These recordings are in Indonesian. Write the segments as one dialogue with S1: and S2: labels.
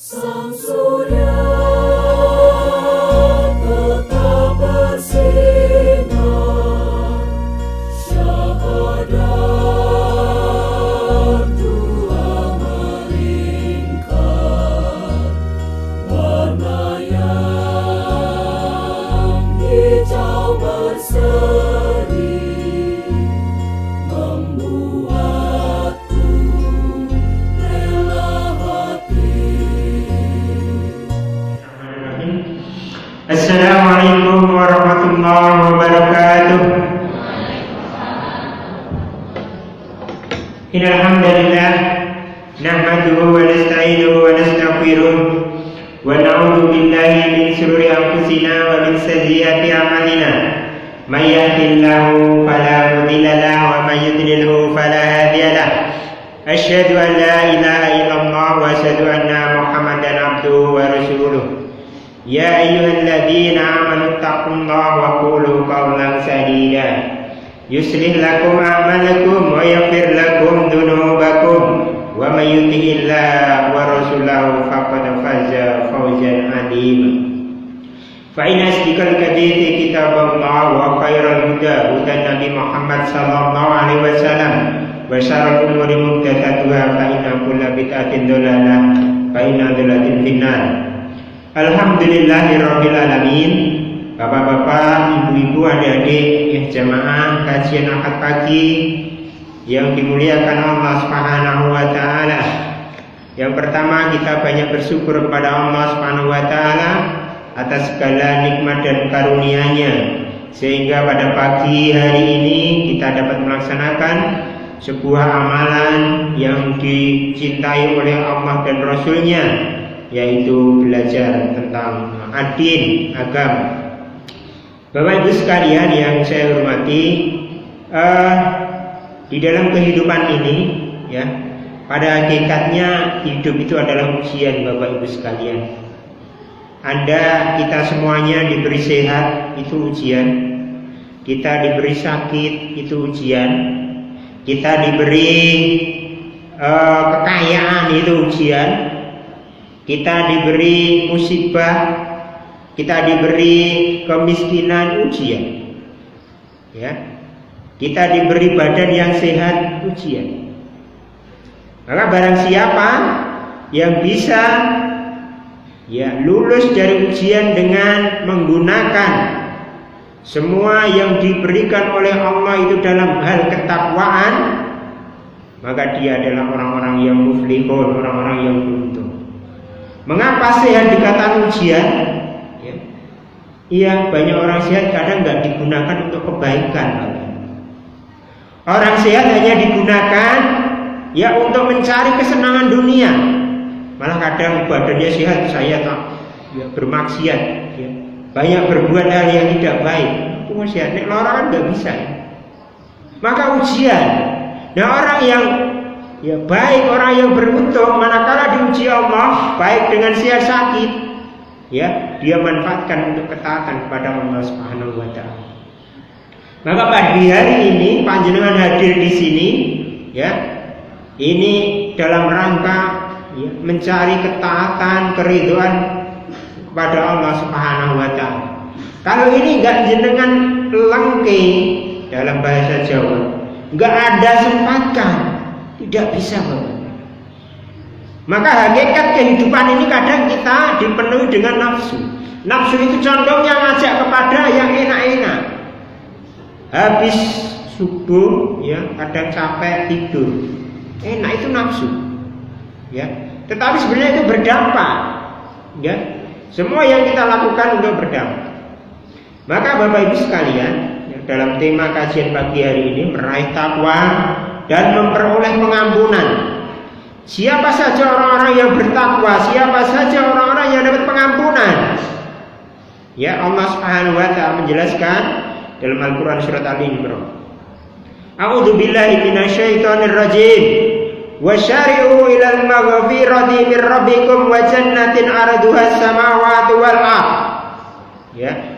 S1: Sang surya tetap bersinar, syahadat dua melingkar, warna yang hijau berseri membuatku rela hati.
S2: Assalamualaikum warahmatullahi wabarakatuh. Innal hamdalillah nahmaduhu wa nasta'inuhu wa nastaghfiruh wa na'udzu billahi min shururi anfusina wa min sayyiati a'malina. May yahdihillahu fala mudilla lahu wa may yudlilhu fala hadiya lahu. Asyhadu an la ilaha illallah wa asyhadu anna Muhammadan abduhu wa rasuluh. Ya ayyuhalladzina amanu taqullaha wa qulu qawlan sadida yuslih lakum a'malakum wa yaghfir lakum dhunubakum wa may yuti'illaha wa rasulahu faqad faza fawzan 'azima. Fa inna asdaqal hadithi kitabullah wa khairal huda hudan Nabi Muhammad sallallahu alaihi wasallam wa syarrul umuri muhdatsatuha fa inna kulla bid'atin dhalalah fa inna dhalalatin finnar. Alhamdulillahirabbil alamin. Bapak-bapak, ibu-ibu, adik-adik yang jamaah kajian Ahad pagi yang dimuliakan Allah Subhanahu wa taala. Yang pertama, kita banyak bersyukur kepada Allah Subhanahu wa taala atas segala nikmat dan karunia-Nya sehingga pada pagi hari ini kita dapat melaksanakan sebuah amalan yang dicintai oleh Allah dan Rasul-Nya, yaitu belajar tentang ad-din, agama. Bapak Ibu sekalian yang saya hormati, di dalam kehidupan ini, ya, pada hakikatnya hidup itu adalah ujian, Bapak Ibu sekalian. Kita semuanya diberi sehat, itu ujian. Kita diberi sakit, itu ujian. Kita diberi kekayaan, itu ujian. Kita diberi musibah, kita diberi kemiskinan, ujian. Ya. Kita diberi badan yang sehat, ujian. Maka barang siapa yang bisa lulus dari ujian dengan menggunakan semua yang diberikan oleh Allah itu dalam hal ketakwaan, maka dia adalah orang-orang yang muflihun, orang-orang yang beruntung. Mengapa sehat dikatakan ujian? Iya, banyak orang sehat kadang nggak digunakan untuk kebaikan. Orang sehat hanya digunakan untuk mencari kesenangan dunia. Malah kadang badannya sehat, saya tak bermaksiat, banyak berbuat hal yang tidak baik. Itu masih sehat. Nek lara kan nggak bisa. Maka ujian. Nah, orang yang baik, orang yang beruntung manakala diuji Allah, baik dengan sehat sakit, dia manfaatkan untuk ketaatan kepada Allah Subhanahu wa taala. Maka pagi hari ini panjenengan hadir di sini, ini dalam rangka mencari ketaatan, keridhaan kepada Allah Subhanahu wa taala. Kalau ini enggak jenengan lengke dalam bahasa Jawa, enggak ada sempatkan, tidak bisa, Bapak. Maka hakikat kehidupan ini kadang kita dipenuhi dengan nafsu. Nafsu itu condongnya ngajak kepada yang enak-enak. Habis subuh, kadang capek tidur. Enak itu nafsu. Tetapi sebenarnya itu berdampak. Semua yang kita lakukan untuk berdampak. Maka Bapak Ibu sekalian, dalam tema kajian pagi hari ini meraih takwa dan memperoleh pengampunan. Siapa saja orang-orang yang bertakwa, siapa saja orang-orang yang dapat pengampunan. Allah Subhanahu wa taala menjelaskan dalam Al-Qur'an surat Al-Imran. A'udzu billahi minasyaitonir rajim. Wasyari'u ilal maghfirati mir rabbikum wa jannatin 'arduha as-samawati wal ardh.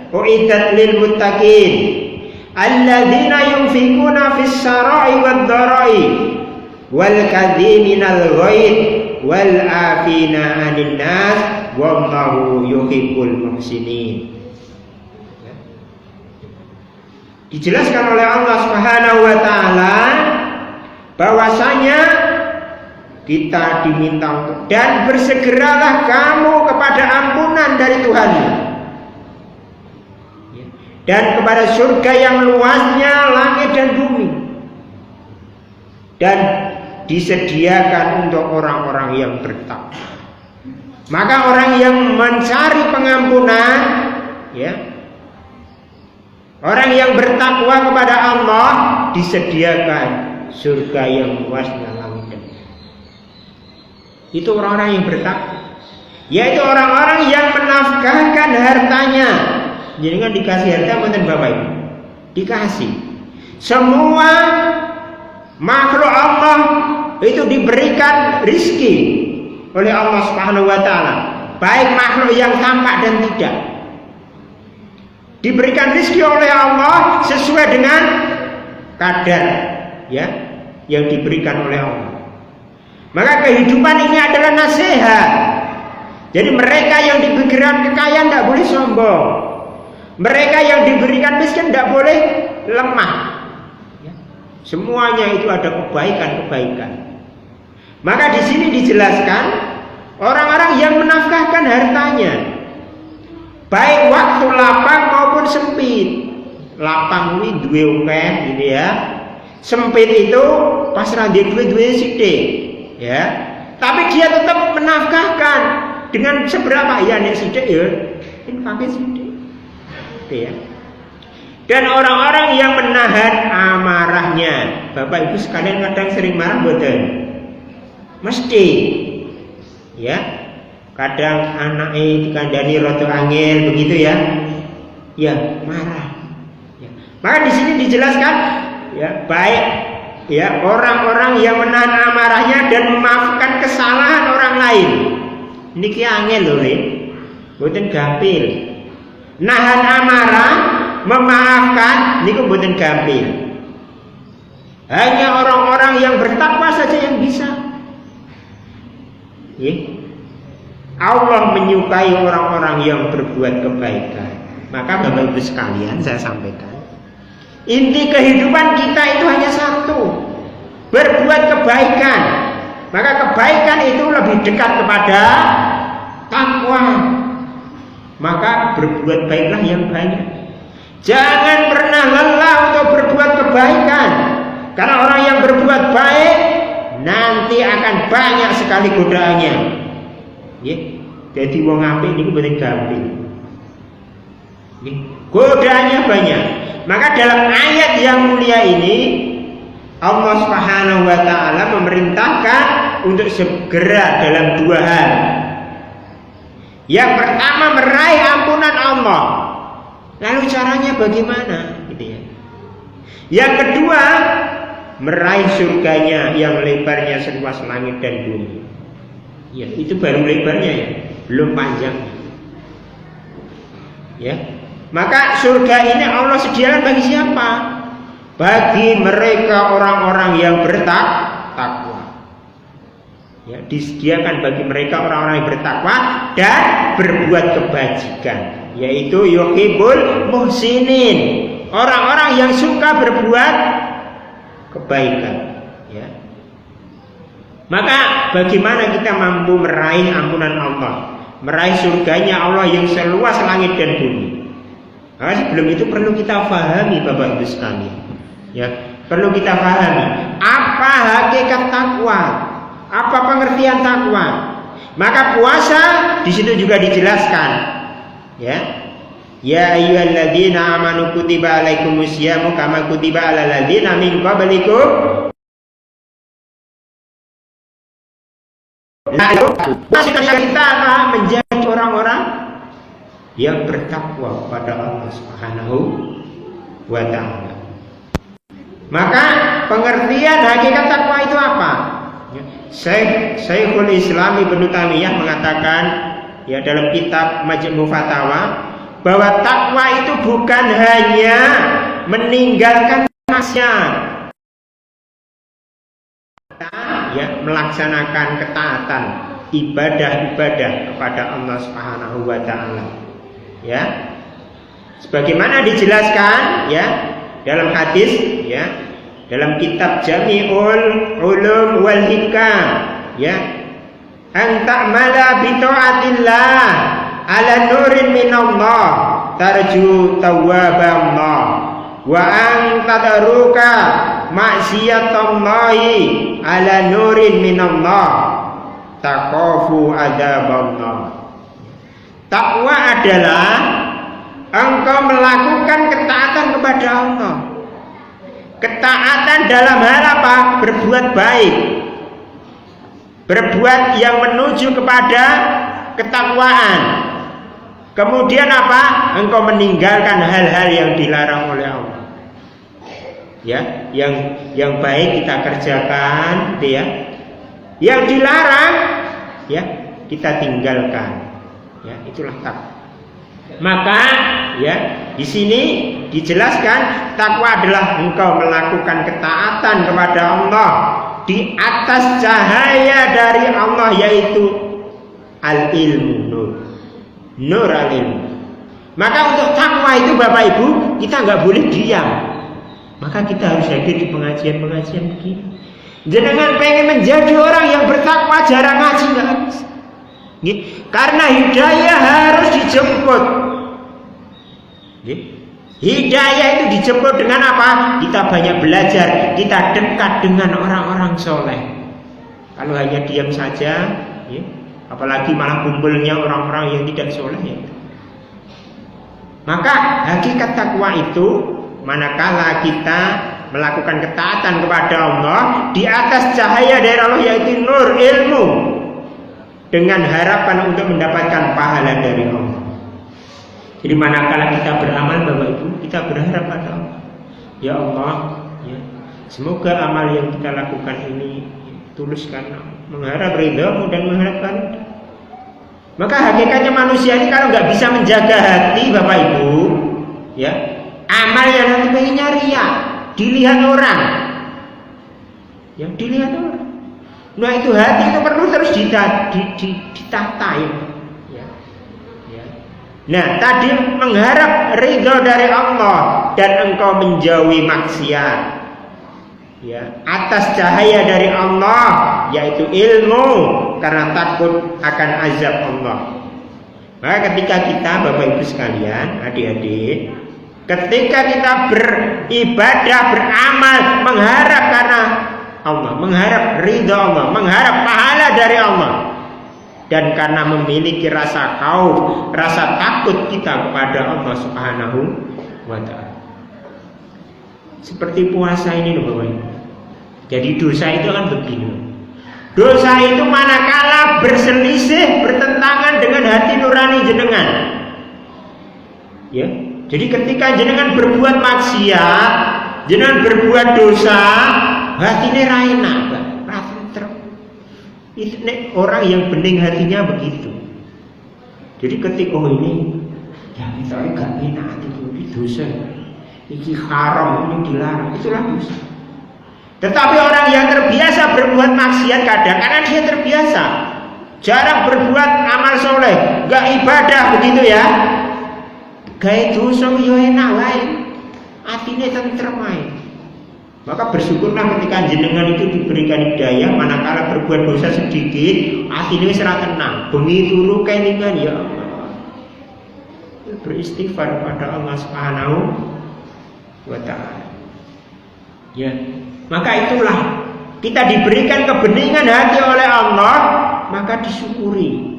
S2: Uiddat lil muttaqin alladzina yunfikuna fis sarai wad dharai wal kadhiminal ghaidh wal afina 'anil nas wallahu yuhibbul muhsinin. Dijelaskan oleh Allah Subhanahu wa taala bahwasanya kita diminta untuk dan bersegeralah kamu kepada ampunan dari Tuhanmu dan kepada surga yang luasnya langit dan bumi, dan disediakan untuk orang-orang yang bertakwa. Maka orang yang mencari pengampunan, ya, orang yang bertakwa kepada Allah disediakan surga yang luasnya langit dan bumi. Itu orang-orang yang bertakwa, yaitu orang-orang yang menafkahkan hartanya. Jadi kan dikasih harta bukan Bapak Ibu, dikasih. Semua makhluk Allah itu diberikan rizki oleh Allah Subhanahu wa taala, baik makhluk yang tampak dan tidak. Diberikan rizki oleh Allah sesuai dengan kadar, ya, yang diberikan oleh Allah. Maka kehidupan ini adalah nasihat. Jadi mereka yang diberikan kekayaan tidak boleh sombong. Mereka yang diberikan miskin tidak boleh lemah. Semuanya itu ada kebaikan-kebaikan. Maka di sini dijelaskan orang-orang yang menafkahkan hartanya, baik waktu lapang maupun sempit. Lapang ini duwe akeh gitu ya. Sempit itu pasrah dia duwe sithik, ya. Tapi dia tetap menafkahkan dengan seberapa ya nek sithik ya, infaknya sithik. Ya. Dan orang-orang yang menahan amarahnya, Bapak Ibu sekalian kadang sering marah boten? Mesti, ya. Kadang anaknya dikandani rada angel begitu ya, ya marah. Ya. Maka di sini dijelaskan, ya, baik, ya, orang-orang yang menahan amarahnya dan memaafkan kesalahan orang lain. Niki angel lho, boten gampil. Nahan amarah, memaafkan niku mboten gampil. Hanya orang-orang yang bertakwa saja yang bisa. Allah menyukai orang-orang yang berbuat kebaikan. Maka Bapak Ibu sekalian, saya sampaikan, inti kehidupan kita itu hanya satu, berbuat kebaikan. Maka kebaikan itu lebih dekat kepada takwa. Maka berbuat baiklah yang banyak. Jangan pernah lelah untuk berbuat kebaikan. Karena orang yang berbuat baik nanti akan banyak sekali godaannya. Ya, jadi wong apik niku boten gampil. Godaannya banyak. Maka dalam ayat yang mulia ini Allah Subhanahu wa taala memerintahkan untuk segera dalam dua hal. Yang pertama, meraih ampunan Allah. Lalu caranya bagaimana? Gitu ya. Yang kedua, meraih surganya yang lebarnya seluas langit dan bumi. Ya, itu baru lebarnya ya, belum panjangnya. Ya. Maka surga ini Allah sediakan bagi siapa? Bagi mereka orang-orang yang bertakwa. Ya, disediakan bagi mereka orang-orang yang bertakwa dan berbuat kebajikan, yaitu yuhibbul muhsinin, orang-orang yang suka berbuat kebaikan. Ya. Maka bagaimana kita mampu meraih ampunan Allah, meraih surganya Allah yang seluas langit dan bumi? Nah, sebelum itu perlu kita pahami Bapak Ibu sekalian. Ya, perlu kita pahami apa hakikat takwa. Apa pengertian takwa? Maka puasa di situ juga dijelaskan. Ya. Ya ayyuhalladzina amanu kutiba alaikumusyamu kama kutiba alal ladzina min qablikum. Kita akan menjadi orang-orang yang bertakwa kepada Allah Subhanahu wa taala. Maka pengertian hakikat takwa itu apa? Syekhul Islam Ibnu Taimiyah mengatakan, ya, dalam kitab Majmu' Fatawa, bahwa takwa itu bukan hanya meninggalkan maksiat, melaksanakan ketaatan, ibadah-ibadah kepada Allah Subhanahu wa taala. Ya. Sebagaimana dijelaskan ya dalam hadis ya, dalam kitab Jami'ul Ulum wal Hikam ya, an ta'mala bi ta'atillah ala nurin minallah tarju tawwaballah wa an tadruka maksiatallahi ala nurin minallah taqafu adzaballah. Takwa adalah engkau melakukan ketaatan kepada Allah. Ketaatan dalam hal apa? Berbuat baik, berbuat yang menuju kepada ketakwaan. Kemudian apa? Engkau meninggalkan hal-hal yang dilarang oleh Allah. Ya, yang baik kita kerjakan, gitu ya. Yang dilarang, ya kita tinggalkan. Ya, itulah takwa. Maka, ya di sini dijelaskan takwa adalah engkau melakukan ketaatan kepada Allah di atas cahaya dari Allah, yaitu al-ilmu, nur al-ilmu. Maka untuk takwa itu Bapak Ibu, kita nggak boleh diam. Maka kita harus hadir di pengajian-pengajian begini. Jangan pengen menjadi orang yang bertakwa jarang ngaji nggak bisa. Karena hidayah harus dijemput. Hidayah itu dijemput dengan apa? Kita banyak belajar, kita dekat dengan orang-orang soleh. Kalau hanya diam saja, ya, apalagi malah kumpulnya orang-orang yang tidak soleh, ya. Maka hakikat takwa itu manakala kita melakukan ketaatan kepada Allah di atas cahaya dari Allah, yaitu nur ilmu, dengan harapan untuk mendapatkan pahala dari Allah. Jadi manakala kita beramal Bapak Ibu, kita berharap pada Allah. Ya Allah, ya, semoga amal yang kita lakukan ini tulus karena mengharap ridha-Mu dan mengharapkan. Maka hakikatnya manusia ini kalau nggak bisa menjaga hati Bapak Ibu, ya, amal yang nanti pengennya ria, dilihat orang, yang dilihat orang. Nah itu hati itu perlu terus ditata ya. Nah tadi mengharap ridho dari Allah dan engkau menjauhi maksiat, ya, atas cahaya dari Allah, yaitu ilmu, karena takut akan azab Allah. Maka ketika kita Bapak Ibu sekalian, adik-adik, ketika kita beribadah, beramal, mengharap karena Allah, mengharap ridha Allah, mengharap pahala dari Allah, dan karena memiliki rasa khauf, rasa takut kita kepada Allah Subhanahu wa ta'ala. Seperti puasa ini loh Bapak Ibu. Jadi dosa itu kan begini. Dosa itu manakala berselisih, bertentangan dengan hati nurani jenengan. Ya. Jadi ketika jenengan berbuat maksiat, jenengan berbuat dosa, hatinya raina, itu orang yang bening hatinya begitu. Jadi ketika ini, ya kita gak enak ini dosa, ini haram, ini dilarang, itulah dosa. Tetapi orang yang terbiasa berbuat maksiat kadang, karena dia terbiasa, jarang berbuat amal soleh, gak ibadah begitu ya, gak dosa yo enak wae, hatinya tentrem wae. Maka bersyukurlah ketika jenengan itu diberikan hidayah, manakala berbuat dosa sedikit, hatinya serah tenang, bengi turu kelingan, ya Allah, beristighfar kepada Allah Subhanahu wa ta'ala. Ya, maka itulah kita diberikan kebeningan hati oleh Allah, maka disyukuri.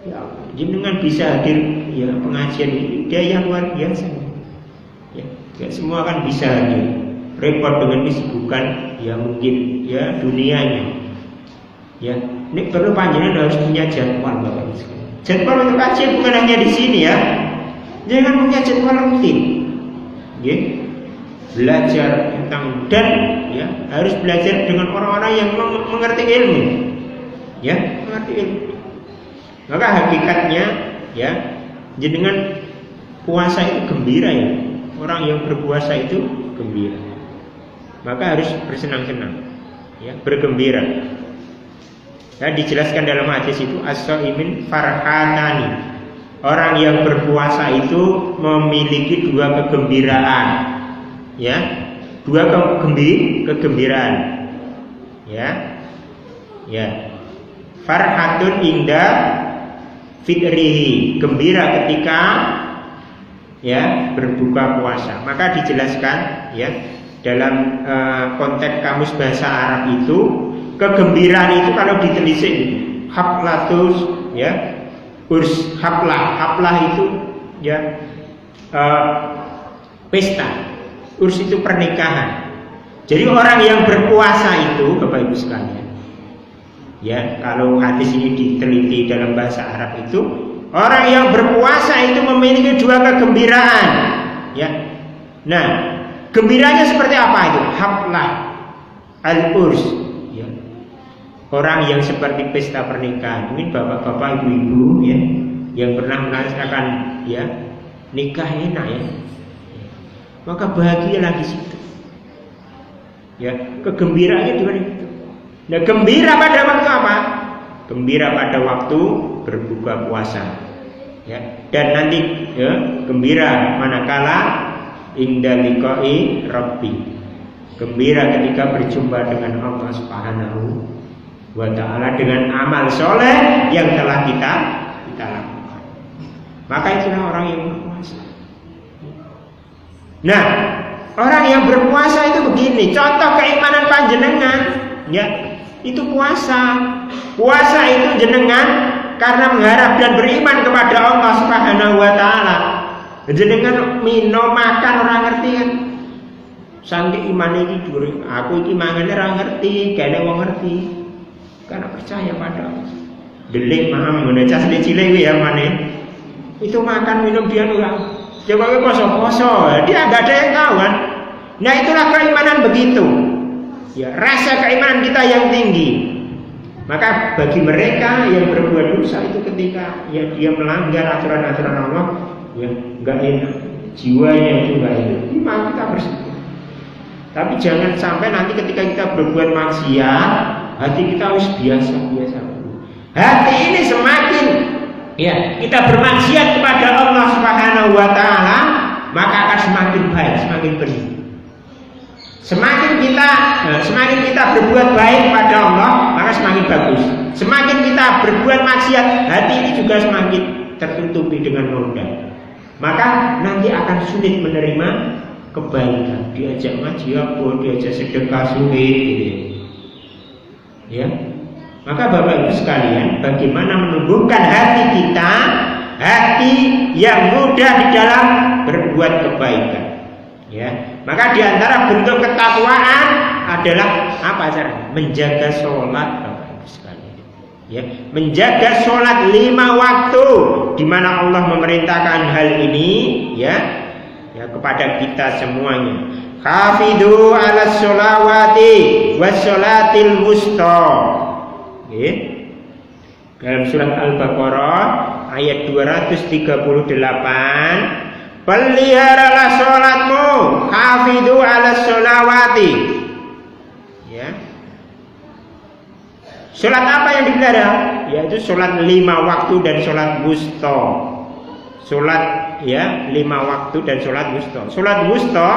S2: Ya Allah, jenengan bisa hadir ya pengajian ini, hidayah luar biasa. Ya, gak semua kan bisa hadir. Repot dengan kesibukan ya mungkin ya dunianya. Ya, ini perlu panjenengan harus punya jadwal Bapak Ibu sekalian. Jadwal untuk kajian bukan hanya di sini ya. Jangan punya jadwal rutin. Ya. Belajar tentang dan ya harus belajar dengan orang-orang yang mengerti ilmu. Ya, mengerti ilmu. Maka hakikatnya ya jenengan puasa itu gembira ya. Orang yang berpuasa itu gembira. Maka harus bersenang-senang, ya, bergembira. Ya, dijelaskan dalam hadis itu as-shaimin farhatani. Orang yang berpuasa itu memiliki dua kegembiraan. Ya, dua kegembiraan. Ya. Ya. Farhatun inda fitrihi, gembira ketika ya berbuka puasa. Maka dijelaskan ya dalam konteks kamus bahasa Arab itu, kegembiraan itu kalau ditelisik haplatus ya, urs haplah itu ya pesta, urs itu pernikahan. Jadi orang yang berpuasa itu Bapak Ibu sekalian, ya kalau hadis ini diteliti dalam bahasa Arab itu, orang yang berpuasa itu memiliki dua kegembiraan ya. Nah, gembiranya seperti apa itu? Haplah al-urs ya. Orang yang seperti pesta pernikahan. Ini bapak-bapak, ibu-ibu ya, yang pernah merasakan ya nikah enak ya. Maka bahagialah di situ. Ya, kegembiraannya di mana itu. Nah, gembira pada waktu apa? Gembira pada waktu berbuka puasa. Ya, dan nanti ya, gembira manakala inda liqa'i rabbi, gembira ketika berjumpa dengan Allah Subhanahu wa ta'ala dengan amal soleh yang telah kita lakukan. Maka itulah orang yang berpuasa. Nah, orang yang berpuasa itu begini, contoh keimanan panjenengan ya, itu puasa. Puasa itu jenengan karena mengharap dan beriman kepada Allah Subhanahu wa ta'ala. Jenengan minum makan orang ngerti kan? Saking iman iki dhuwur, aku iki mangane ora ngerti, gane wong ngerti. Karena percaya pada Allah. Delik paham ngene cah cilik kuwi ya mane. Itu makan minum dia enggak. Coba we poso-poso, dia enggak ada yang tahu kan. Nah, itulah keimanan begitu. Ya, rasa keimanan kita yang tinggi. Maka bagi mereka yang berbuat dosa itu ketika ya dia melanggar aturan-aturan Allah, ya enggak enak, jiwanya itu enggak enak. Ini maka kita bersyukur. Tapi jangan sampai nanti ketika kita berbuat maksiat, hati kita harus biasa-biasa. Hati ini semakin ya kita bermaksiat kepada Allah Subhanahu wa ta'ala, maka akan semakin baik, semakin bersih. Semakin kita berbuat baik pada Allah, maka semakin bagus. Semakin kita berbuat maksiat, hati ini juga semakin tertutupi dengan noda. Maka nanti akan sulit menerima kebaikan. Diajak ngaji apa, diajak sedekah sulit gitu. Ya. Maka Bapak Ibu sekalian, bagaimana menumbuhkan hati kita, hati yang mudah di dalam berbuat kebaikan. Ya, maka diantara bentuk ketakwaan adalah apa caranya? Menjaga sholat, Bapak Ibu sekalian. Ya, menjaga sholat 5 waktu, di mana Allah memerintahkan hal ini, ya kepada kita semuanya. Hafidhu 'alas sholawati was sholatil wusta. Ya. Dalam surat Al-Baqarah ayat 238. Peliharalah sholatmu, hafidhu 'alas sholawati. Ya. Sholat apa yang dipelihara? Yaitu sholat 5 waktu dan sholat wusta. Sholat ya 5 waktu dan sholat wusta. Sholat wusta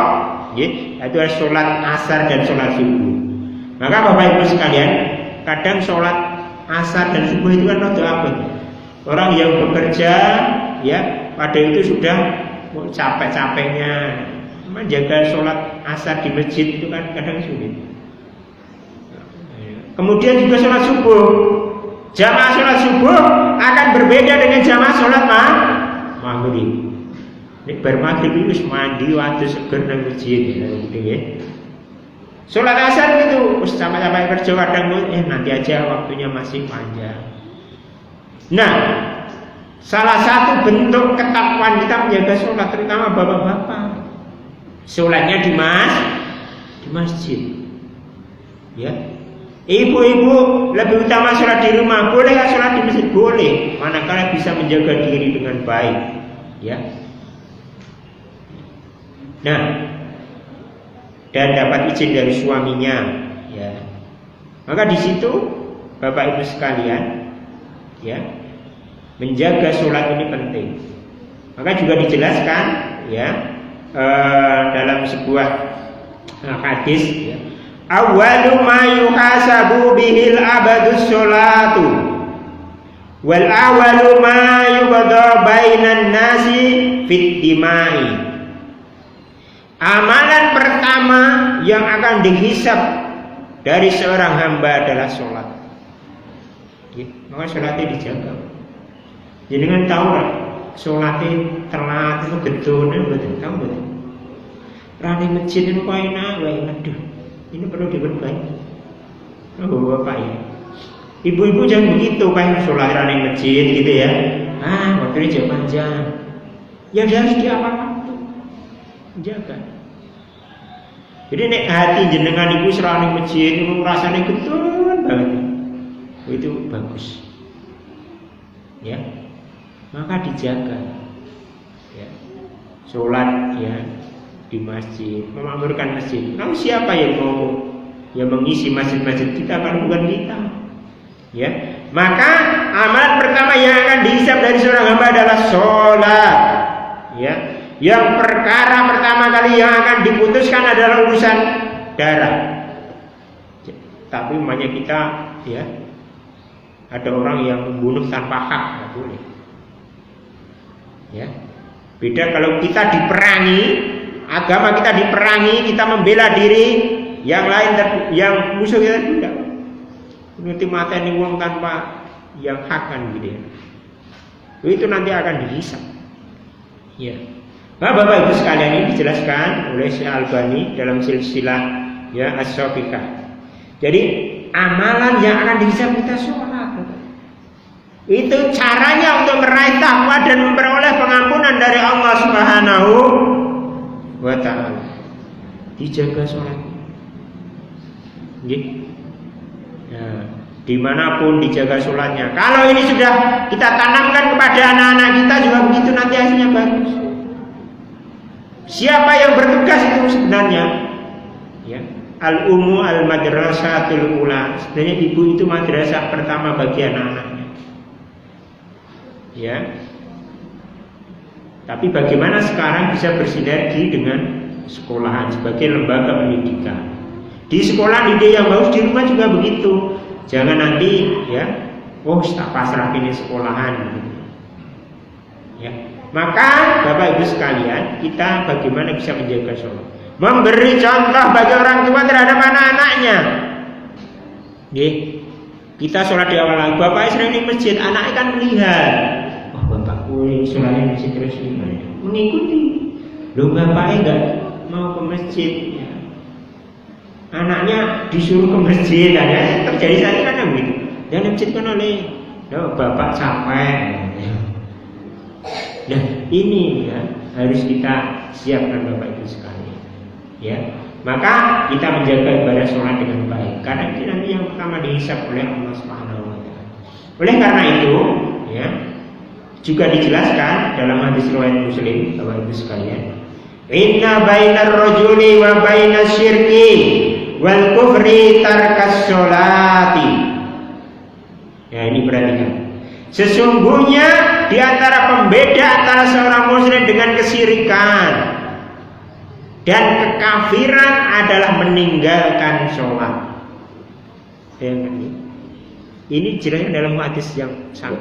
S2: ya, itu adalah sholat asar dan sholat subuh. Maka Bapak Ibu sekalian, kadang sholat asar dan subuh itu kan rada abot. Orang yang bekerja ya pada itu sudah capek-capeknya menjaga sholat asar di masjid itu kan kadang sulit. Kemudian juga sholat subuh, jamaah sholat subuh akan berbeda dengan jamaah sholat maghrib. Nek bar maghrib itu mandi waktu seger nang masjid ya. Sholat asar itu sampai kerja kadang nanti aja waktunya masih panjang. Nah, salah satu bentuk ketakwaan kita menjaga sholat, terutama bapak-bapak, sholatnya di masjid. Ya, ibu-ibu lebih utama sholat di rumah. Boleh nggak sholat di masjid? Boleh, manakala bisa menjaga diri dengan baik. Ya. Nah, dan dapat izin dari suaminya. Ya. Maka di situ Bapak Ibu sekalian, ya, menjaga sholat ini penting. Maka juga dijelaskan, ya, dalam sebuah hadis, ya, awwalu ma yuhasabu bihil abadus sholatu wal awalu ma yuqda bainan nasi fit dimai. Amalan pertama yang akan dihisab dari seorang hamba adalah sholat. Ya, maka sholatnya dijaga. Jadi kan tahu lah, sholatnya telat itu gedone, betul tahu betul. Rani masjid itu kau enak, aduh, ini perlu diperbaiki. Oh bapak ya, ibu-ibu jangan begitu, kayak sholat rani masjid gitu ya. Waktunya jauh panjang. Ya harus diapa-apa, jaga. Jadi nek hati jenengan ibu serani masjid itu rasanya getun banget, itu bagus, ya. Maka dijaga, ya. Sholat ya di masjid, memakmurkan masjid. Lalu siapa yang mau mengisi masjid-masjid kita kalau bukan kita, ya. Maka amalan pertama yang akan dihisab dari seorang hamba adalah sholat, ya. Yang perkara pertama kali yang akan diputuskan adalah urusan darah. Tapi umpamanya kita, ya, ada orang yang membunuh tanpa hak, nggak boleh. Ya, beda kalau kita diperangi, agama kita diperangi, kita membela diri, yang lain yang musuh kita tidak. Nanti mateni wong tanpa yang hak kan gitu ya. Itu nanti akan dihisab. Ya. Nah, Bapak Ibu sekalian, ini dijelaskan oleh Syekh Albani dalam silsilah, ya, As-Safiqah. Jadi amalan yang akan dihisab kita sholat. Itu caranya untuk meraih takwa dan memperoleh pengampunan dari Allah Subhanahu wa ta'ala. Dijaga sholat. Nah, dimanapun dijaga sholatnya. Kalau ini sudah kita tanamkan kepada anak-anak kita juga begitu, nanti hasilnya bagus. Siapa yang bertugas itu sebenarnya? Ya, al-ummu al-madrasatul ula. Sebenarnya ibu itu madrasah pertama bagi anak-anaknya. Ya. Tapi bagaimana sekarang bisa bersinergi dengan sekolahan sebagai lembaga pendidikan? Di sekolah ide yang bagus, di rumah juga begitu. Jangan nanti, ya, tak pasrah ini sekolahan. Ya. Maka Bapak Ibu sekalian, kita bagaimana bisa menjaga sholat? Memberi contoh bagi orang tua terhadap anak-anaknya. Kita sholat di awal, bapak sering di masjid, anaknya kan melihat, bapakku ini sholatnya di masjid terus gimana? Mengikuti. Loh, bapaknya enggak mau ke masjid, ya. Anaknya disuruh ke masjid, ya. Terjadi saat ini kan begitu. Dan masjid kan oleh, bapak capek. Nah, ini ya harus kita siapkan Bapak Ibu sekalian. Ya, maka kita menjaga ibadah sholat dengan baik. Karena itu nanti yang pertama dihisab oleh Allah Subhanahu wa ta'ala. Oleh karena itu, ya, juga dijelaskan dalam hadis riwayat Muslim, Bapak Ibu sekalian. Inna bainar rajuli wa bainas syirki wal kufri tarkas sholati. Ya, ini perhatikan. Sesungguhnya di antara pembeda antara seorang muslim dengan kesyirikan dan kekafiran adalah meninggalkan sholat. Ini jelasnya dalam hadis yang sama.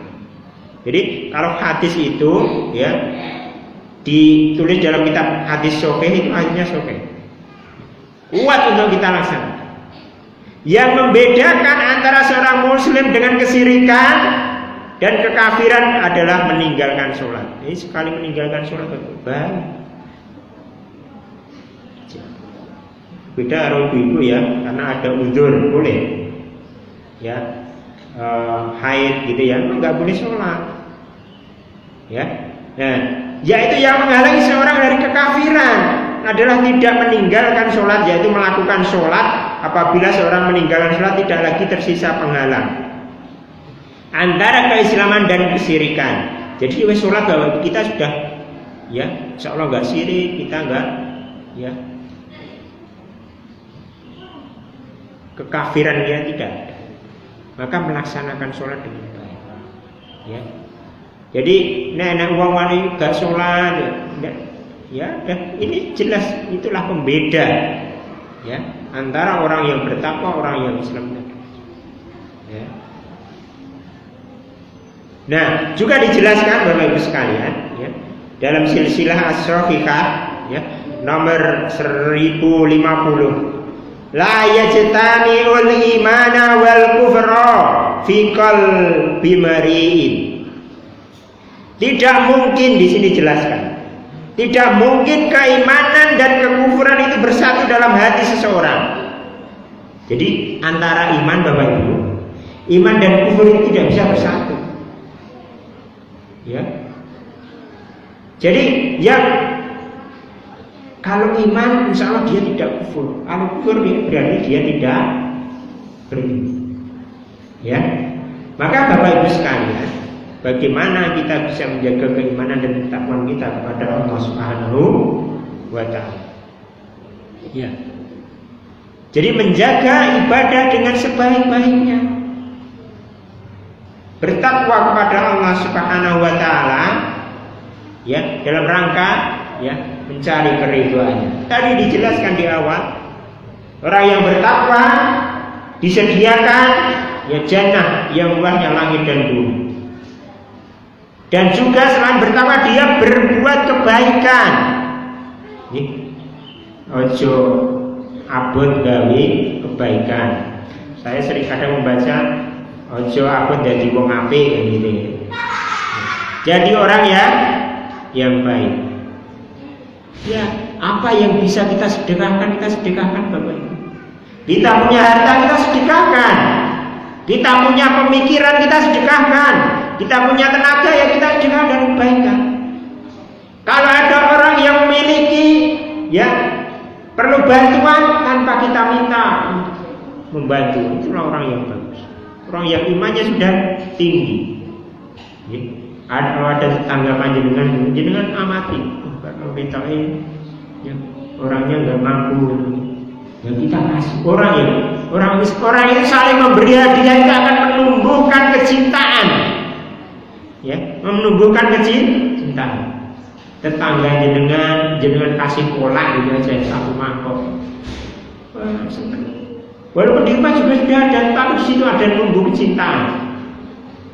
S2: Jadi kalau hadis itu, ya, ditulis dalam kitab hadis sahih, itu hadisnya sahih. Kuat untuk kita laksanakan. Yang membedakan antara seorang muslim dengan kesyirikan dan kekafiran adalah meninggalkan sholat. Ini sekali meninggalkan sholat baik. Beda orang ibu ya, karena ada uzur boleh. Ya, haid gitu ya, nggak boleh sholat. Ya, nah, yaitu yang menghalangi seorang dari kekafiran adalah tidak meninggalkan sholat, yaitu melakukan sholat apabila seorang meninggalkan sholat tidak lagi tersisa penghalang antara keislaman dan kesyirikan. Jadi sholat bahwa kita sudah, ya, seolah nggak syirik, kita nggak, ya, kekafiran dia tidak. maka melaksanakan sholat dengan baik. Ya. Jadi nenek uang wali gak sholat, ya, dan ini jelas itulah pembeda, ya, antara orang yang bertakwa, orang yang Islam. Ya. Nah, juga dijelaskan Bapak Ibu sekalian, ya, dalam silsilah as-sahihah, ya, nomor 1050. La yajtami'ul imana wal kufra fi qalbi mari'in. Tidak mungkin, di sini jelaskan. Tidak mungkin keimanan dan kekufuran itu bersatu dalam hati seseorang. Jadi antara iman Bapak Ibu, iman dan kufur itu tidak bisa bersatu. Ya. Jadi yang kalau iman insya Allah dia tidak kufur. Kalau kufur berarti dia tidak beriman. Ya. Maka Bapak Ibu sekalian, bagaimana kita bisa menjaga keimanan dan ketakwaan kita kepada Allah Subhanahu wa taala? Ya. Jadi menjaga ibadah dengan sebaik-baiknya. Bertakwa kepada Allah Subhanahu wa taala, ya, dalam rangka, ya, mencari keridhaannya. Tadi dijelaskan di awal, orang yang bertakwa disediakan, ya, jannah yang luasnya langit dan bumi. Dan juga selain bertakwa dia berbuat kebaikan. Ojo abot gawe kebaikan. Saya sering kadang membaca ojo abot dadi wong apik gitu. Jadi orang yang baik. Ya, apa yang bisa kita sedekahkan Bapak Ibu. Kita punya harta kita sedekahkan. Kita punya pemikiran kita sedekahkan. Kita punya tenaga ya kita sedekahkan dan kebaikan. Kalau ada orang yang memiliki, ya, perlu bantuan tanpa kita minta membantu, itulah orang yang bagus. Orang yang imannya sudah tinggi. Ya. Kalau ada tetangga panjenengan amati, karena kita ya, orangnya nggak mampu, ya kita kasih. Orang itu saling memberi hadiah itu akan menumbuhkan kecintaan, ya, menumbuhkan kecintaan. Tetangga jenengan kasih kolak gitu aja satu mangkok, wah, senang. Walaupun di rumah juga sudah ada, tapi di situ ada numbuh kecintaan.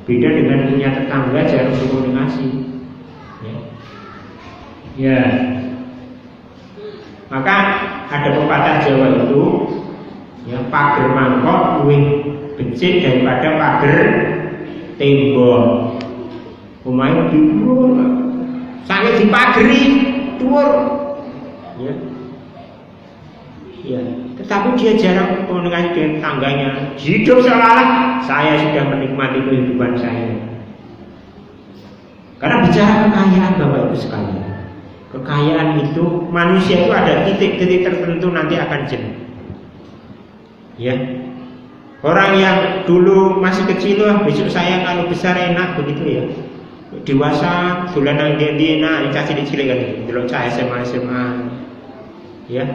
S2: Beda dengan punya tetangga jarang berkomunikasi. Ya. Maka ada pepatah Jawa itu, ya, pager mangkok luwih becik daripada pager tembok. Omahe dhuwur, sange dipageri dhuwur. Ya. Ya, tetapi dia jarang komunikasi dengan tangganya. Hidup seolah-olah saya sudah menikmati kehidupan saya. Karena bicara kekayaan Bapak Ibu sekalian, kekayaan itu manusia itu ada titik-titik tertentu nanti akan jenuh. Ya, orang yang dulu masih kecil, besok saya kalau besar enak begitu ya. Dewasa dolanan dia enak, dikasih dicilik kan, delok cah SMA. Ya.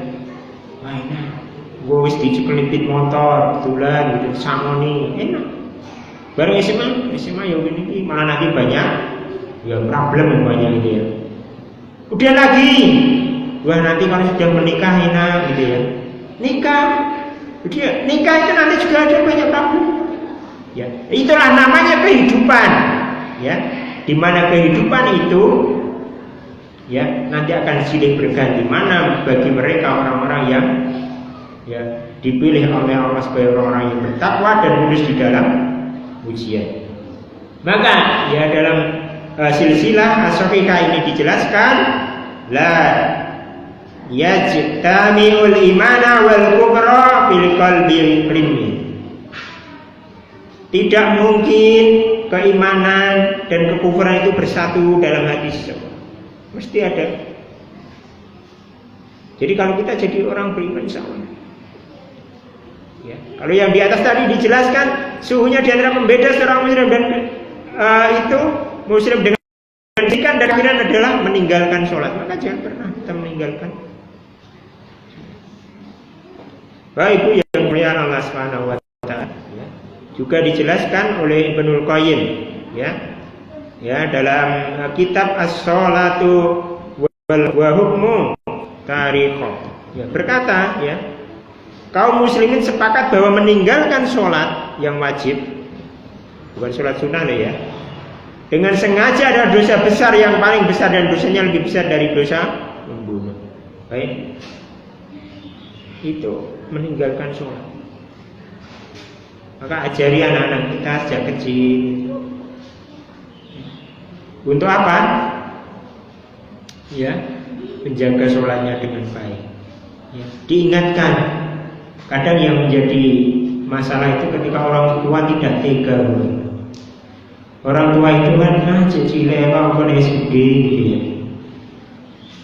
S2: Wah, enak. Gue wis dicekelipit motor, dolan gitu, samoni, enak. Bareng SMA ya ini malah nanti banyak ya problem banyak gitu ya. Udah lagi, wah nanti kalau sudah menikah enak gitu ya. Nikah itu nanti juga ada banyak problem. Ya, itulah namanya kehidupan. Ya, di mana kehidupan itu, ya, nanti akan silih berganti. Mana bagi mereka orang-orang yang, ya, dipilih oleh Allah sebagai orang-orang yang bertakwa dan lulus di dalam ujian. Maka ya dalam silsilah as-sahihah ini dijelaskan, la yajtami'ul imana wal kufra fil qalbi rimmi. Tidak mungkin keimanan dan kekufuran itu bersatu dalam hati seseorang. Mesti ada. Jadi kalau kita jadi orang beriman insya Allah. Ya. Kalau yang di atas tadi dijelaskan suhunya di antara pembeda seorang muslim dan itu muslim dengan pendidikan dan akhiran adalah meninggalkan sholat. Maka jangan pernah kita meninggalkan. Baik, Ibu yang mulia Allah Subhanahu wa taala. Ya. juga dijelaskan oleh Ibnul Qayyim, ya dalam kitab As-Sholatu wa Hukmu Tarikh, ya, berkata, ya, kaum muslimin sepakat bahwa meninggalkan sholat yang wajib, bukan sholat sunnah ya, dengan sengaja adalah dosa besar yang paling besar dan dosanya lebih besar dari dosa membunuh. Baik, itu meninggalkan sholat. Maka ajari anak-anak kita sejak kecil. Untuk apa? Ya, menjaga sholatnya dengan baik. Ya, diingatkan. Kadang yang menjadi masalah itu ketika orang tua tidak tega. Orang tua itu kan cilik apa gede gitu ya.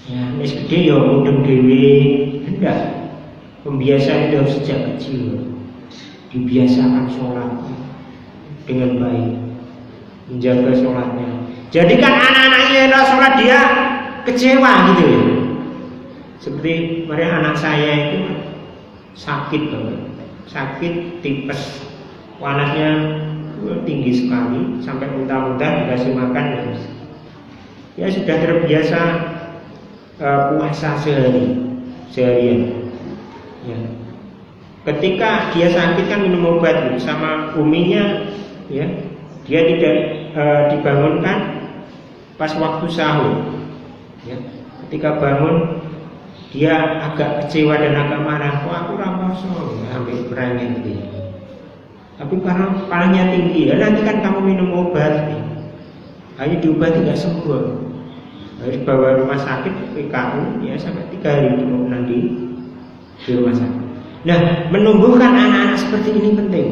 S2: Ya, gede ya mudeng dhewe. Hendak. Pembiasaan itu harus sejak kecil. Dibiasakan sholat dengan baik, menjaga sholatnya. Jadikan anak-anaknya kalau sholat dia kecewa gitu ya. Seperti kemarin anak saya itu sakit banget, sakit tipes, panasnya tinggi sekali sampai muntah-muntah, dikasih makan ya sudah terbiasa puasa seharian. Ya. Ketika dia sakit kan minum obat sama uminya, ya, dia tidak dibangunkan pas waktu sahur. Ya. Ketika bangun dia agak kecewa dan agak marah, kok aku raposo, ya, ambil berangin gitu. Tapi karena panasnya tinggi, ya nanti kan kamu minum obat, hanya diobat tidak sembuh, harus bawa rumah sakit PKU, ya sampai 3 hari nanti di rumah sakit. Nah, menumbuhkan anak-anak seperti ini penting.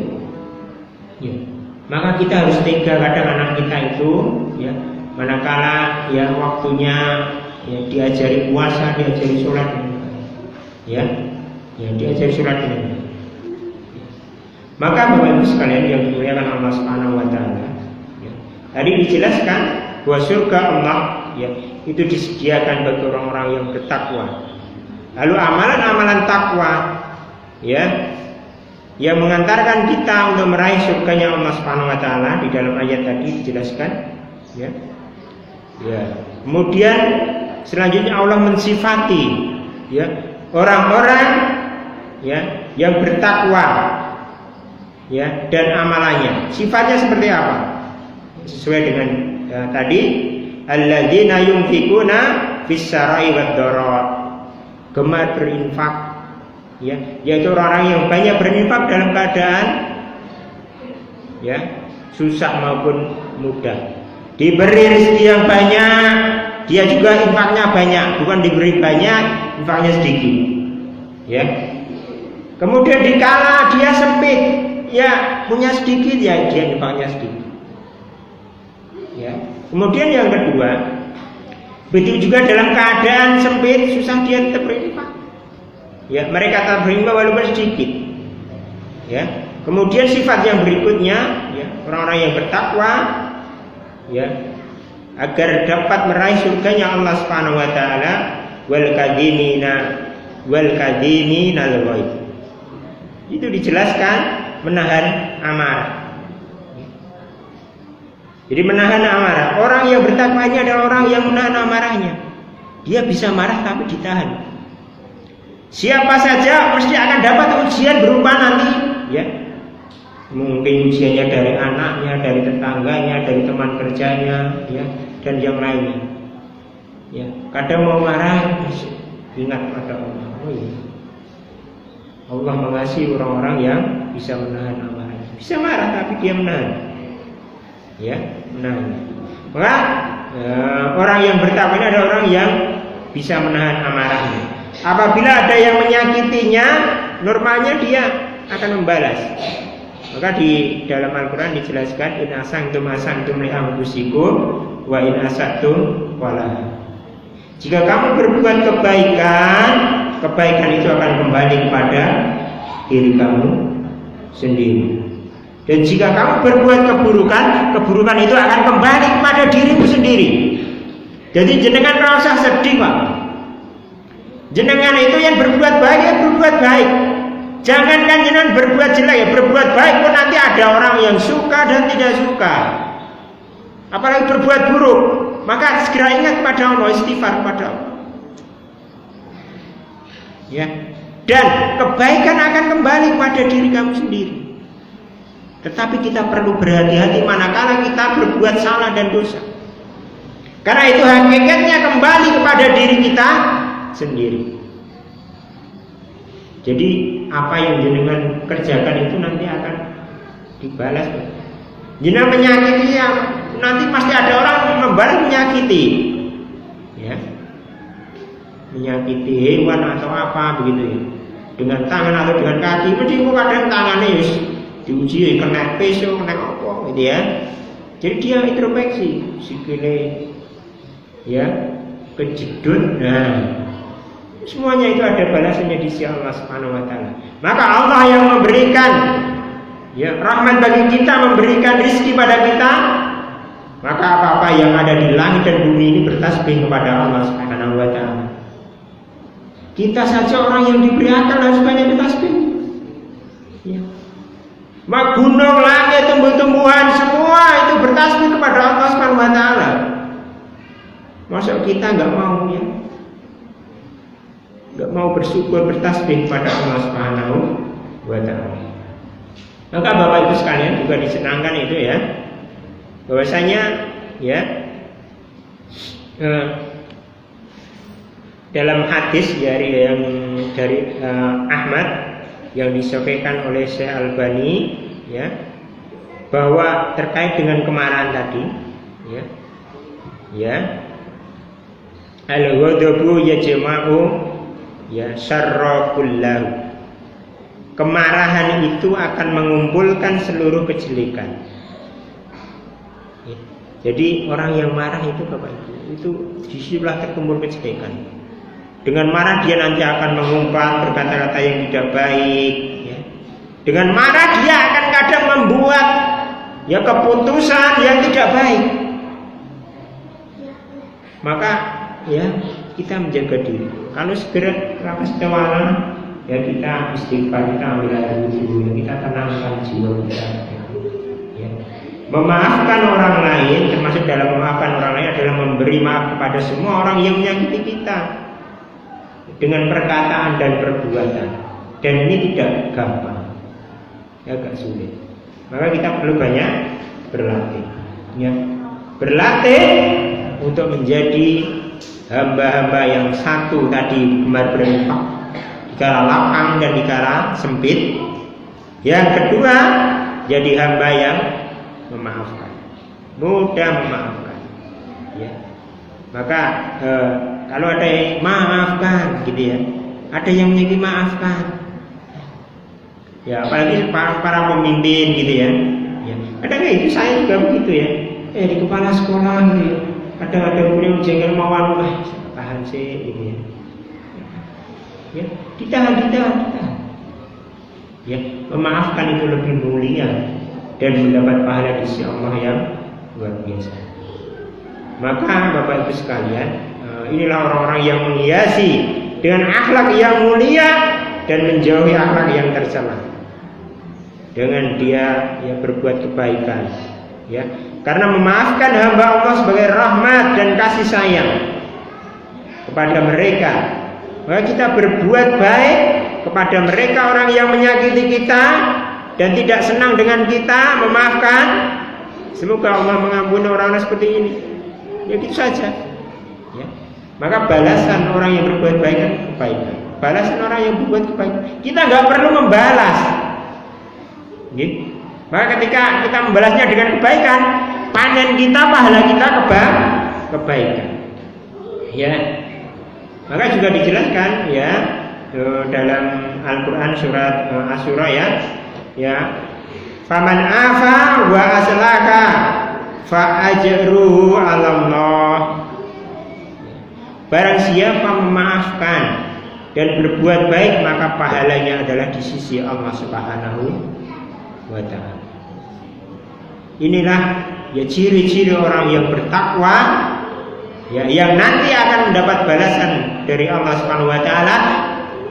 S2: Ya. Maka kita harus tega kadang anak kita itu, ya, manakala ya waktunya ya diajari puasa, diajari sholat, ya diajari sholat ini. Maka Bapak Ibu sekalian yang dimuliakan Allah Subhanahu Wa Taala, ya, tadi dijelaskan bahwa surga Allah, ya, itu disediakan bagi orang-orang yang bertakwa. Lalu amalan-amalan takwa, ya, yang mengantarkan kita untuk meraih surganya Allah Subhanahu Wa Taala di dalam ayat tadi dijelaskan, ya. Kemudian selanjutnya Allah mensifati, ya, orang-orang, ya, yang bertakwa, ya, dan amalannya. Sifatnya seperti apa? Sesuai dengan tadi, alladzina yunfikuna fis-sarai wad-dharra, gemar berinfak, ya, yaitu orang-orang yang banyak berinfak dalam keadaan, ya, susah maupun mudah. Diberi rezeki yang banyak, dia juga infaknya banyak, bukan diberi banyak, infaknya sedikit, ya. Kemudian dikala dia sempit, ya, punya sedikit, ya dia infaknya sedikit, ya. Kemudian yang kedua, begitu juga dalam keadaan sempit, susah dia tetap berinfak. Ya, mereka tak berinfak walaupun sedikit. Ya. Kemudian sifat yang berikutnya, ya, orang-orang yang bertakwa, ya, agar dapat meraih surganya Allah Subhanahu Wa Taala, wal kadimina al-ghaidh. Itu dijelaskan menahan amarah. Jadi menahan amarah. Orang yang bertakwa ini adalah orang yang menahan amarahnya. Dia bisa marah tapi ditahan. Siapa saja mesti akan dapat ujian berupa nanti, ya, mungkin ujiannya dari anaknya, dari tetangganya, dari teman kerjanya, ya, dan yang lainnya. Ya, kadang mau marah, ingat pada Allah. Oh, ya. Allah mengasihi orang-orang yang bisa menahan amarah. Bisa marah tapi dia menahan. Ya, menahan. Maka orang yang bertakwa ini adalah orang yang bisa menahan amarahnya. Apabila ada yang menyakitinya, normalnya dia akan membalas. Maka di dalam Al-Quran dijelaskan, in asantum li anfusikum wa in asatum walaha. Jika kamu berbuat kebaikan, kebaikan itu akan kembali kepada diri kamu sendiri. Dan jika kamu berbuat keburukan, keburukan itu akan kembali kepada dirimu sendiri. Jadi jenengan tidak usah sedih, Pak. Jenengan itu yang berbuat baik, ya berbuat baik. Jangankan jenengan berbuat jelek ya, berbuat baik pun nanti ada orang yang suka dan tidak suka. Apalagi berbuat buruk, maka segera ingat kepada Allah, istighfar kepada Allah. Ya. Dan kebaikan akan kembali pada diri kamu sendiri. Tetapi kita perlu berhati-hati manakala kita berbuat salah dan dosa. Karena itu hakikatnya kembali kepada diri kita sendiri. Jadi apa yang jenengan kerjakan itu nanti akan dibalas. Jenengan menyakiti ya, nanti pasti ada orang membalas menyakiti. Ya. Menyakiti hewan atau apa begitu ya. Dengan tangan atau dengan kaki, mesti kadang tangannya ya diuji kena pisau, kena apa gitu ya. Jadi dia introspeksi, sikile ya kejedut. Nah, semuanya itu ada balasannya di sisi Allah Subhanahu wa taala. Maka Allah yang memberikan ya rahmat bagi kita, memberikan rezeki pada kita, maka apa-apa yang ada di langit dan bumi ini bertasbih kepada Allah Subhanahu wa taala. Kita saja orang yang diberi akal harus banyak bertasbih. Ya. Maka gunung, langit, tumbuh-tumbuhan semua itu bertasbih kepada Allah Subhanahu wa taala. Masa kita nggak mau ya? Nggak mau bersyukur bertasbih kepada Allah Subhanahu wa taala. Maka Bapak Ibu sekalian juga disenangkan itu ya, bahwasanya ya dalam hadis dari Ahmad yang disahihkan oleh Syekh Albani ya, bahwa terkait dengan kemarahan tadi ya al-ghadabu yajma'u ya syarra kullahu. Kemarahan itu akan mengumpulkan seluruh kejelekan. Ya. Jadi orang yang marah itu Bapak Ibu, itu disitulah terkumpul kejelekan. Dengan marah dia nanti akan mengumpat berkata-kata yang tidak baik ya. Dengan marah dia akan kadang membuat ya keputusan yang tidak baik. Maka ya kita menjaga diri. Kalau segera lapas tawala ya kita istighfar, kita ambil air wudhu, kita tenangkan jiwa kita ya. Memaafkan orang lain, termasuk dalam memaafkan orang lain adalah memberi maaf kepada semua orang yang menyakiti kita dengan perkataan dan perbuatan. Dan ini tidak gampang, agak sulit. Maka kita perlu banyak berlatih ya. Berlatih untuk menjadi hamba-hamba yang satu tadi, gemar berinfak dikala lapang dan dikala sempit. Yang kedua, jadi hamba yang memaafkan, mudah memaafkan ya. Maka kalau ada yang maafkan gitu ya, ada yang menyakiti maafkan ya, apalagi para pemimpin gitu ya. Ada kayak itu, saya juga begitu ya. Di kepala sekolah gitu ya, ada beliau jengkel mawar, tahan sih gitu ya. Ya, ditahan. Ya, memaafkan itu lebih mulia dan mendapat pahala di sisi Allah yang luar biasa. Maka Bapak Ibu sekalian, inilah orang-orang yang menghiasi dengan akhlak yang mulia dan menjauhi akhlak yang tercela. Dengan dia ya berbuat kebaikan, ya, karena memaafkan hamba Allah sebagai rahmat dan kasih sayang kepada mereka. Maka kita berbuat baik kepada mereka orang yang menyakiti kita dan tidak senang dengan kita, memaafkan. Semoga Allah mengampuni orang-orang seperti ini. Ya gitu saja. Ya. Maka balasan orang yang berbuat baik kan kebaikan. Balasan orang yang berbuat kebaikan, kita nggak perlu membalas. Gitu. Maka ketika kita membalasnya dengan kebaikan, panen kita, pahala kita kebaikan. Ya. Maka juga dijelaskan ya dalam Al-Quran surat Asy-Syura ya. Faman afa wa aslaka fa ajruhu 'ala Allah. Barang siapa memaafkan dan berbuat baik, maka pahalanya adalah di sisi Allah Subhanahu wa taala. Inilah ya ciri-ciri orang yang bertakwa ya, yang nanti akan mendapat balasan dari Allah Subhanahu wa taala,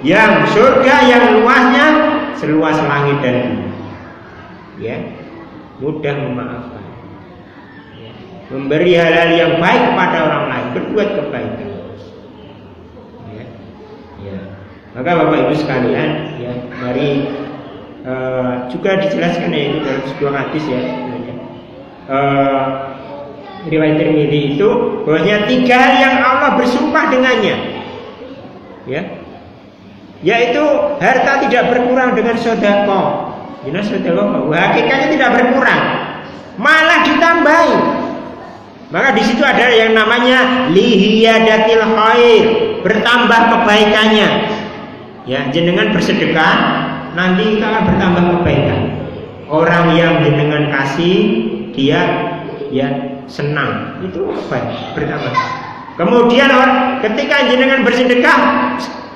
S2: yang surga yang luasnya seluas langit dan bumi. Ya, mudah memaafkan. Ya. Memberi hal-hal yang baik kepada orang lain, berbuat kebaikan. Ya. Ya. Maka Bapak Ibu sekalian, ya, mari juga dijelaskan ya ini dalam sebuah hadis ya. Riwayat Tirmidzi itu bahwasanya 3 hal yang Allah bersumpah dengannya, ya, yaitu harta tidak berkurang dengan sedekah. Ini sedekah hakikatnya tidak berkurang, malah ditambahi. Maka di situ ada yang namanya lihiyadatil khair, bertambah kebaikannya. Ya, jenengan bersedekah, nanti akan bertambah kebaikan. Orang yang jenengan kasih, dia ya senang, itu baik, bertambah. Kemudian ketika jenengan bersedekah,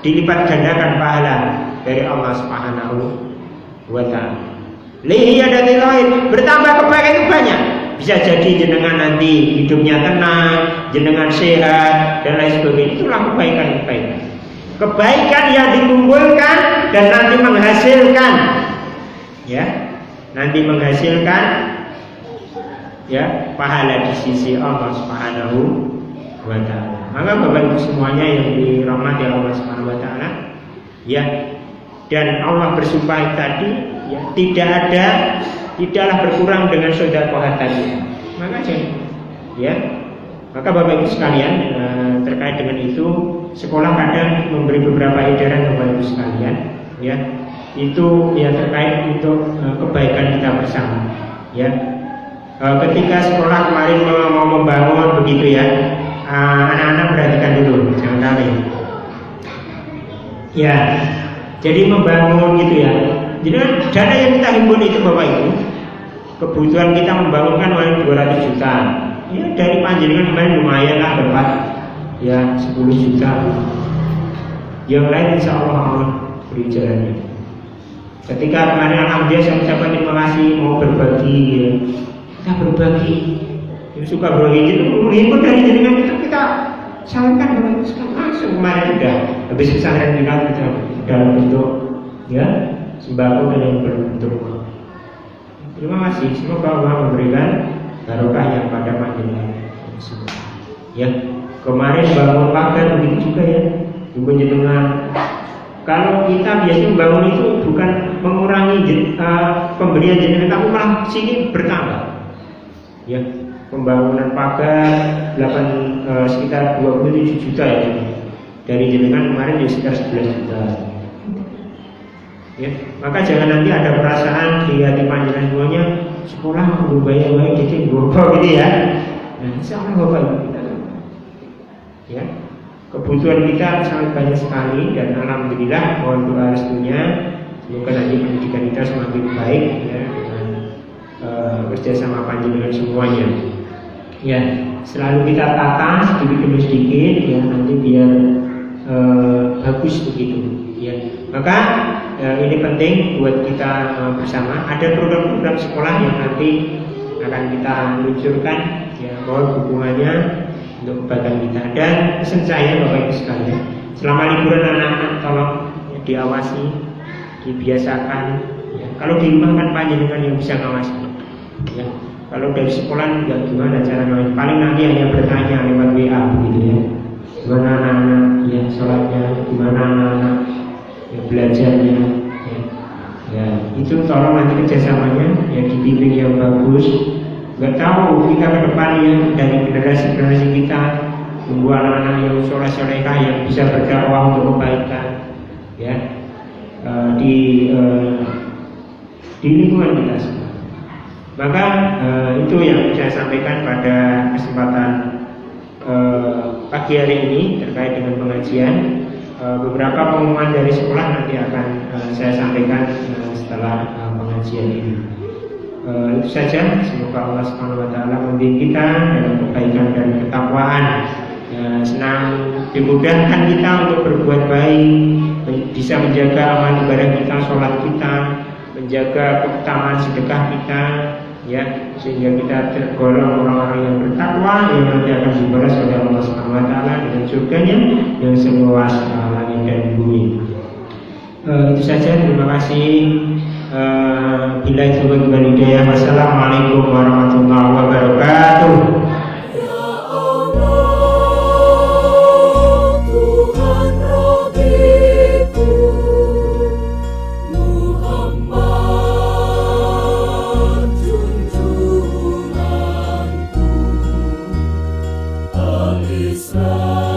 S2: dilipat gandakan pahala dari Allah Subhanahu wa ta'ala. Lihiyadatil khair, bertambah kebaikan itu banyak. Bisa jadi jenengan nanti hidupnya tenang, jenengan sehat dan lain sebagainya. Itulah kebaikan-kebaikan. Kebaikan yang dikumpulkan dan nanti menghasilkan, ya, nanti menghasilkan, ya, pahala di sisi Allah Subhanahu wa ta'ala. Maka Bapak Ibu semuanya yang dirahmati Allah Subhanahu wa ta'ala, ya, dan Allah bersumpah tadi, ya, tidaklah berkurang dengan sedekah tadi. Maka ya, maka Bapak Ibu sekalian, terkait dengan itu, sekolah kadang memberi beberapa edaran Bapak Ibu sekalian, ya, itu ya terkait untuk kebaikan kita bersama, ya. Ketika sekolah kemarin mau membangun begitu ya, anak-anak perhatikan dulu, jangan kali. Ya, jadi membangun gitu ya. Jadi dana yang kita himpun itu Bapak Ibu, kebutuhan kita membangunkan uang 200 juta. Ya, dari panjenengan kemarin lumayan lah dapat ya 10 juta. Yang lain insya Allah beri jalannya. Ketika kemarin alhamdulillah saya ucapkan terima kasih, mau berbagi ya. Kita berbagi, yang suka berbagi itu menghimpun dari jenengan kita salurkan langsung. Kemarin sudah habis pesantren kita dalam bentuk ya sembako dan yang berbentuk. Terima kasih, semoga Allah memberikan barokah yang pada panjenengan. Ya, kemarin bangun pagar begitu juga ya, juga jenengan. Kalau kita biasanya membangun itu bukan mengurangi pemberian jenengan, tapi malah sini bertambah. Ya, pembangunan pagar sekitar 27 juta ya. Dari jenengan kemarin ya sekitar 11 juta. Ya, maka jangan nanti ada perasaan di hati panjenengan semuanya sekolah mau bayar gitu gitu ya. Nah, insya Allah Bapak Ibu kita, ya, kebutuhan kita sangat banyak sekali dan alhamdulillah mohon doa restunya semoga nanti pendidikan kita semakin baik ya, dengan bersama panjenengan semuanya. Ya, selalu kita tata sedikit demi sedikit ya, nanti biar bagus begitu. Ya, maka ini penting buat kita bersama. Ada program-program sekolah yang nanti akan kita luncurkan, ya, mohon dukungannya untuk kebaikan kita. Dan pesan saya Bapak Ibu sekalian, selama liburan anak-anak tolong ya, diawasi, dibiasakan. Ya, kalau di rumah kan panjenengan yang bisa ngawasi. Ya, kalau dari sekolah nggak gimana cara ngawasi? Paling nanti hanya bertanya lewat WA begitu ya. Gimana anak-anak ya sholatnya, gimana anak-anak ya belajarnya, ya itu tolong nanti kerjasamanya ya dibimbing yang bagus. Nggak tahu kita ke depan ya dari generasi kita membuat anak-anak yang soleh-solehah yang bisa berdakwah untuk kebaikan ya di lingkungan kita semua. Maka itu yang saya sampaikan pada kesempatan pagi hari ini terkait dengan pengajian. Beberapa pengumuman dari sekolah nanti akan saya sampaikan setelah pengajian ini. Itu saja, semoga Allah Subhanahu wa taala membimbing kita dalam kebaikan dan ketakwaan. Senang dimudahkan kita untuk berbuat baik, bisa menjaga amal ibadah kita, sholat kita, menjaga keutamaan sedekah kita, ya, sehingga kita tergolong orang-orang yang bertakwa yang nanti akan dibalas oleh Allah Subhanahu wa taala dengan surganya yang seluas langit dan bumi. Itu saja, terima kasih. Bila itu bagaimana hidayah. Wassalamualaikum warahmatullahi wabarakatuh.
S1: Ya Allah, Tuhan Rabbiku, Muhammad junjunganku, Al-Islam.